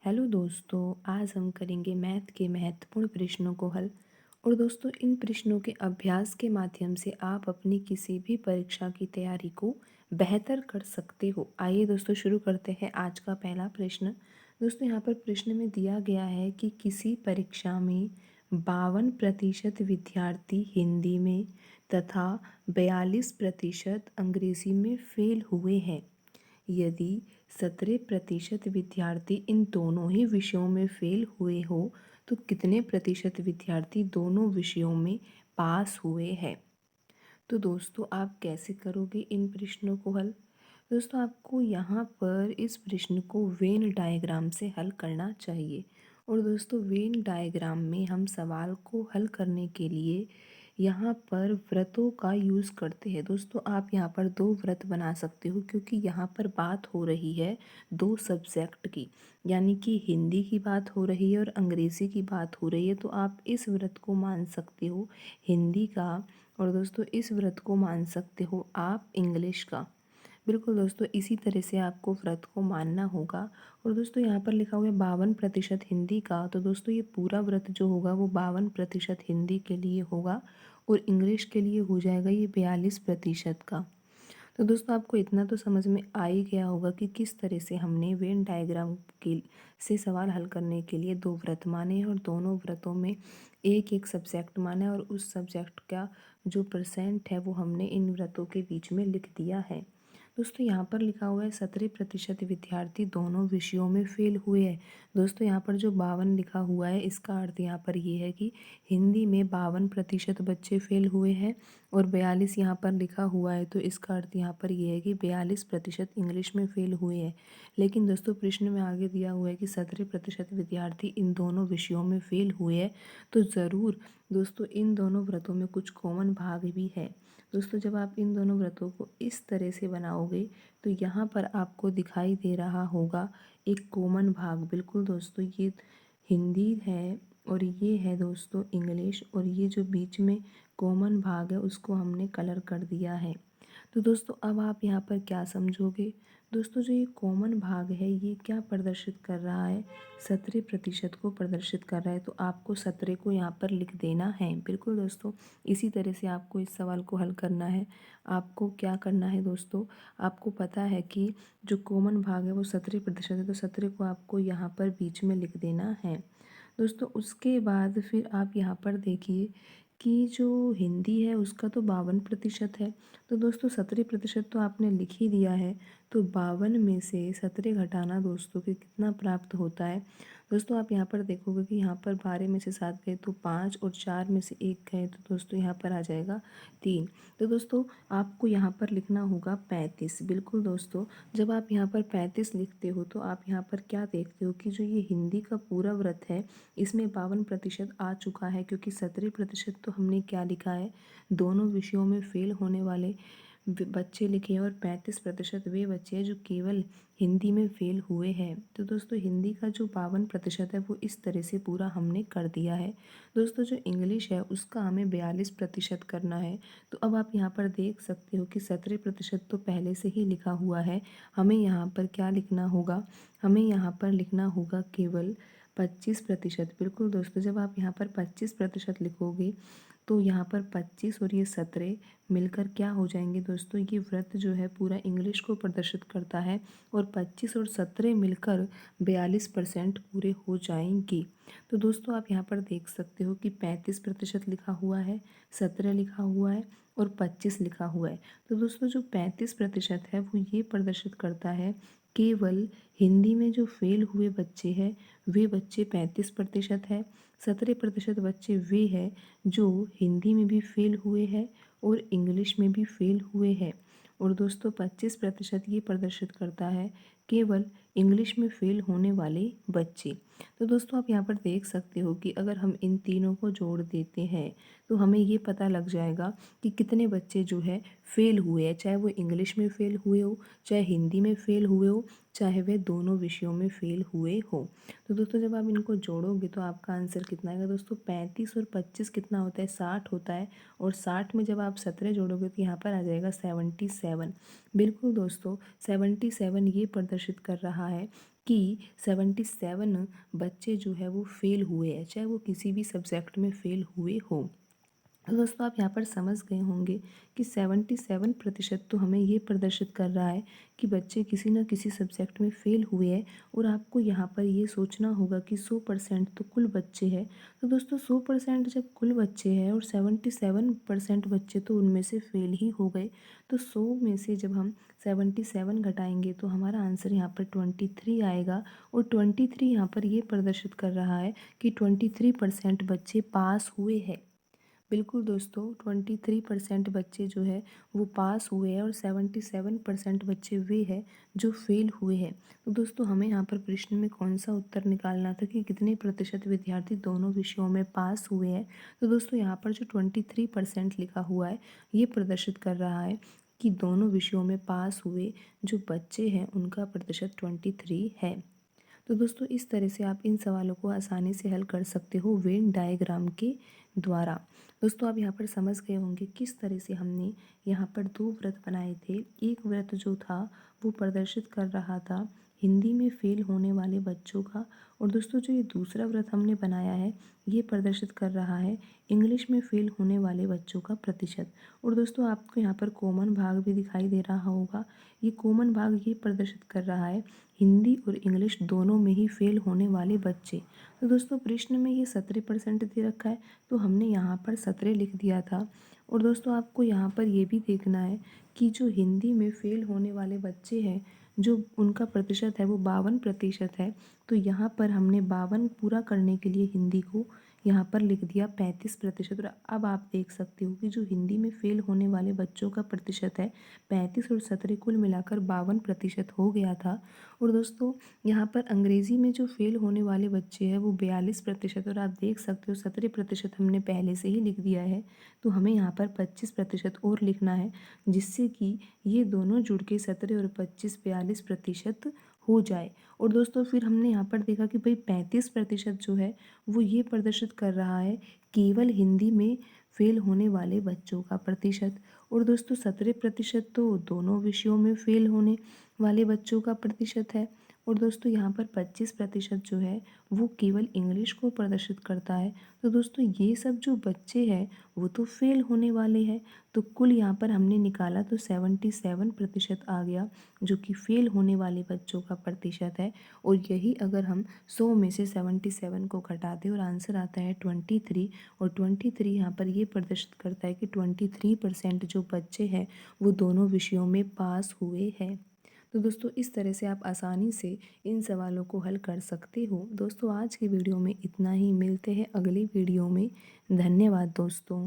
Hello दोस्तों, आज हम करेंगे मैथ के महत्वपूर्ण प्रश्नों को हल। और दोस्तों, इन प्रश्नों के अभ्यास के माध्यम से आप अपनी किसी भी परीक्षा की तैयारी को बेहतर कर सकते हो। आइए दोस्तों, शुरू करते हैं आज का पहला प्रश्न। दोस्तों, यहाँ पर प्रश्न में दिया गया है कि किसी परीक्षा में 52% विद्यार्थी हिंदी में तथा 42% अंग्रेजी में फेल हुए हैं। यदि 17% विद्यार्थी इन दोनों ही विषयों में फेल हुए हो तो कितने प्रतिशत विद्यार्थी दोनों विषयों में पास हुए हैं। तो दोस्तों, आप कैसे करोगे इन प्रश्नों को हल। दोस्तों, आपको यहाँ पर इस प्रश्न को वेन डायग्राम से हल करना चाहिए। और दोस्तों, वेन डायग्राम में हम सवाल को हल करने के लिए यहाँ पर व्रतों का यूज़ करते हैं। दोस्तों, आप यहाँ पर दो व्रत बना सकते हो क्योंकि यहाँ पर बात हो रही है दो सब्जेक्ट की, यानी कि हिंदी की बात हो रही है और अंग्रेज़ी की बात हो रही है। तो आप इस व्रत को मान सकते हो हिंदी का, और दोस्तों इस व्रत को मान सकते हो आप इंग्लिश का। बिल्कुल दोस्तों, इसी तरह से आपको व्रत को मानना होगा। और दोस्तों, यहाँ पर लिखा हुआ है 52% हिंदी का, तो दोस्तों ये पूरा व्रत जो होगा वो 52% हिंदी के लिए होगा और इंग्लिश के लिए हो जाएगा ये 42% का। तो दोस्तों, आपको इतना तो समझ में आ ही गया होगा कि किस तरह से हमने वेन डायग्राम के से सवाल हल करने के लिए दो व्रत माने हैं और दोनों व्रतों में एक एक सब्जेक्ट माना है और उस सब्जेक्ट का जो परसेंट है वो हमने इन व्रतों के बीच में लिख दिया है। दोस्तों, यहाँ पर लिखा हुआ है 17% विद्यार्थी दोनों विषयों में फेल हुए हैं। दोस्तों, यहाँ पर जो 52 लिखा हुआ है इसका अर्थ यहाँ पर ये है कि हिंदी में 52% बच्चे फेल हुए हैं और 42 यहाँ पर लिखा हुआ है, तो इसका अर्थ यहाँ पर ये है कि 42% इंग्लिश में फेल हुए हैं। लेकिन दोस्तों, प्रश्न में आगे दिया हुआ है कि 17% विद्यार्थी इन दोनों विषयों में फेल हुए हैं। तो ज़रूर दोस्तों, इन दोनों व्रतों में कुछ कॉमन भाग भी है। दोस्तों, जब आप इन दोनों व्रतों को इस तरह से बनाओगे तो यहाँ पर आपको दिखाई दे रहा होगा एक कॉमन भाग। बिल्कुल दोस्तों, ये हिंदी है और ये है दोस्तों इंग्लिश, और ये जो बीच में कॉमन भाग है उसको हमने कलर कर दिया है। तो दोस्तों, अब आप यहाँ पर क्या समझोगे। दोस्तों, जो ये कॉमन भाग है ये क्या प्रदर्शित कर रहा है, 17% को प्रदर्शित कर रहा है। तो आपको 17 को यहाँ पर लिख देना है। बिल्कुल दोस्तों, इसी तरह से आपको इस सवाल को हल करना है। आपको क्या करना है दोस्तों, आपको पता है कि जो कॉमन भाग है वो 17% है, तो 17 को आपको यहाँ पर बीच में लिख देना है। दोस्तों, उसके बाद फिर आप यहाँ पर देखिए कि जो हिंदी है उसका तो 52% है। तो दोस्तों, 17% तो आपने लिख ही दिया है, तो 52 में से 17 घटाना दोस्तों कि कितना प्राप्त होता है। दोस्तों, आप यहाँ पर देखोगे कि यहाँ पर 12 में से 7 गए तो 5 और 4 में से 1 गए तो दोस्तों यहाँ पर आ जाएगा 3। तो दोस्तों, आपको यहाँ पर लिखना होगा 35। बिल्कुल दोस्तों, जब आप यहाँ पर 35 लिखते हो तो आप यहाँ पर क्या देखते हो कि जो ये हिंदी का पूरा व्रत है इसमें 52% आ चुका है, क्योंकि 17% तो हमने क्या लिखा है, दोनों विषयों में फेल होने वाले बच्चे लिखे हैं और 35% वे बच्चे हैं जो केवल हिंदी में फेल हुए हैं। तो दोस्तों, हिंदी का जो 52% है वो इस तरह से पूरा हमने कर दिया है। दोस्तों, जो इंग्लिश है उसका हमें 42% करना है। तो अब आप यहाँ पर देख सकते हो कि 17% तो पहले से ही लिखा हुआ है। हमें यहाँ पर क्या लिखना होगा, हमें यहाँ पर लिखना होगा केवल 25%। बिल्कुल दोस्तों, जब आप यहाँ पर 25% लिखोगे तो यहाँ पर 25 और ये 17 मिलकर क्या हो जाएंगे दोस्तों, ये व्रत जो है पूरा इंग्लिश को प्रदर्शित करता है और 25 और 17 मिलकर 42% पूरे हो जाएंगे। तो दोस्तों, आप यहाँ पर देख सकते हो कि 35% लिखा हुआ है, 17 लिखा हुआ है और 25 लिखा हुआ है। तो दोस्तों, जो 35% है वो ये प्रदर्शित करता है केवल हिंदी में जो फेल हुए बच्चे हैं वे बच्चे 35% है। 17% बच्चे वे हैं जो हिंदी में भी फेल हुए हैं और इंग्लिश में भी फेल हुए हैं। और दोस्तों, 25% ये प्रदर्शित करता है केवल इंग्लिश में फेल होने वाले बच्चे। तो दोस्तों, आप यहाँ पर देख सकते हो कि अगर हम इन तीनों को जोड़ देते हैं तो हमें ये पता लग जाएगा कि कितने बच्चे जो है फेल हुए हैं, चाहे वो इंग्लिश में फेल हुए हो, चाहे हिंदी में फेल हुए हो, चाहे वे दोनों विषयों में फेल हुए हो। तो दोस्तों, जब आप इनको जोड़ोगे तो आपका आंसर कितना आएगा दोस्तों, 35 और 25 कितना होता है, 60 होता है। और 60 में जब आप 17 जोड़ोगे तो यहाँ पर आ जाएगा 77। बिल्कुल दोस्तों, 77 ये प्रदर्शित कर रहा है कि 77 बच्चे जो है वो फ़ेल हुए हैं, चाहे वो किसी भी सब्जेक्ट में फ़ेल हुए हों। तो दोस्तों आप यहाँ पर समझ गए होंगे कि 77% तो हमें ये प्रदर्शित कर रहा है कि बच्चे किसी न किसी सब्जेक्ट में फ़ेल हुए हैं। और आपको यहाँ पर ये सोचना होगा कि 100% तो कुल बच्चे हैं। तो दोस्तों 100% जब कुल बच्चे हैं और 77% बच्चे तो उनमें से फ़ेल ही हो गए, तो 100 में से जब हम 77 घटाएंगे तो हमारा आंसर यहाँ पर 23 आएगा। और 23 यहाँ पर ये प्रदर्शित कर रहा है कि 23% बच्चे पास हुए हैं। बिल्कुल दोस्तों, 23% बच्चे जो है वो पास हुए हैं और 77% बच्चे वे हैं जो फेल हुए हैं। तो दोस्तों हमें यहाँ पर प्रश्न में कौन सा उत्तर निकालना था कि कितने प्रतिशत विद्यार्थी दोनों विषयों में पास हुए हैं। तो दोस्तों यहाँ पर जो 23% लिखा हुआ है ये प्रदर्शित कर रहा है कि दोनों विषयों में पास हुए जो बच्चे हैं उनका प्रतिशत 23 है। तो दोस्तों इस तरह से आप इन सवालों को आसानी से हल कर सकते हो वेन डायग्राम के द्वारा। दोस्तों आप यहाँ पर समझ गए होंगे किस तरह से हमने यहाँ पर दो व्रत बनाए थे। एक व्रत जो था वो प्रदर्शित कर रहा था हिंदी में फ़ेल होने वाले बच्चों का। और दोस्तों जो ये दूसरा व्रत हमने बनाया है ये प्रदर्शित कर रहा है इंग्लिश में फ़ेल होने वाले बच्चों का प्रतिशत। और दोस्तों आपको यहाँ पर कॉमन भाग भी दिखाई दे रहा होगा। ये कॉमन भाग ये प्रदर्शित कर रहा है हिंदी और इंग्लिश दोनों में ही फ़ेल होने वाले बच्चे। तो दोस्तों प्रश्न में ये 17% दे रखा है तो हमने यहाँ पर 17 लिख दिया था। और दोस्तों आपको यहाँ पर ये भी देखना है कि जो हिंदी में फ़ेल होने वाले बच्चे हैं जो उनका प्रतिशत है वो 52% है। तो यहाँ पर हमने 52 पूरा करने के लिए हिंदी को यहाँ पर लिख दिया 35%। और अब आप देख सकते हो कि जो हिंदी में फ़ेल होने वाले बच्चों का प्रतिशत है 35 और 17 कुल मिलाकर 52% हो गया था। और दोस्तों यहाँ पर अंग्रेज़ी में जो फ़ेल होने वाले बच्चे हैं वो 42%। और आप देख सकते हो 17% हमने पहले से ही लिख दिया है। तो हमें यहाँ पर 25% और लिखना है जिससे कि ये दोनों जुड़ के 17 और 25 42% हो जाए। और दोस्तों फिर हमने यहाँ पर देखा कि भाई 35% जो है वो ये प्रदर्शित कर रहा है केवल हिंदी में फ़ेल होने वाले बच्चों का प्रतिशत। और दोस्तों 17% तो दोनों विषयों में फ़ेल होने वाले बच्चों का प्रतिशत है। और दोस्तों यहाँ पर 25% जो है वो केवल इंग्लिश को प्रदर्शित करता है। तो दोस्तों ये सब जो बच्चे हैं वो तो फेल होने वाले हैं। तो कुल यहाँ पर हमने निकाला तो 77% आ गया जो कि फेल होने वाले बच्चों का प्रतिशत है। और यही अगर हम 100 में से 77 को घटा दें और आंसर आता है 23। और 23 यहाँ पर ये प्रदर्शित करता है कि 23% जो बच्चे हैं वो दोनों विषयों में पास हुए हैं। तो दोस्तों इस तरह से आप आसानी से इन सवालों को हल कर सकते हो। दोस्तों आज की वीडियो में इतना ही, मिलते हैं अगली वीडियो में। धन्यवाद दोस्तों।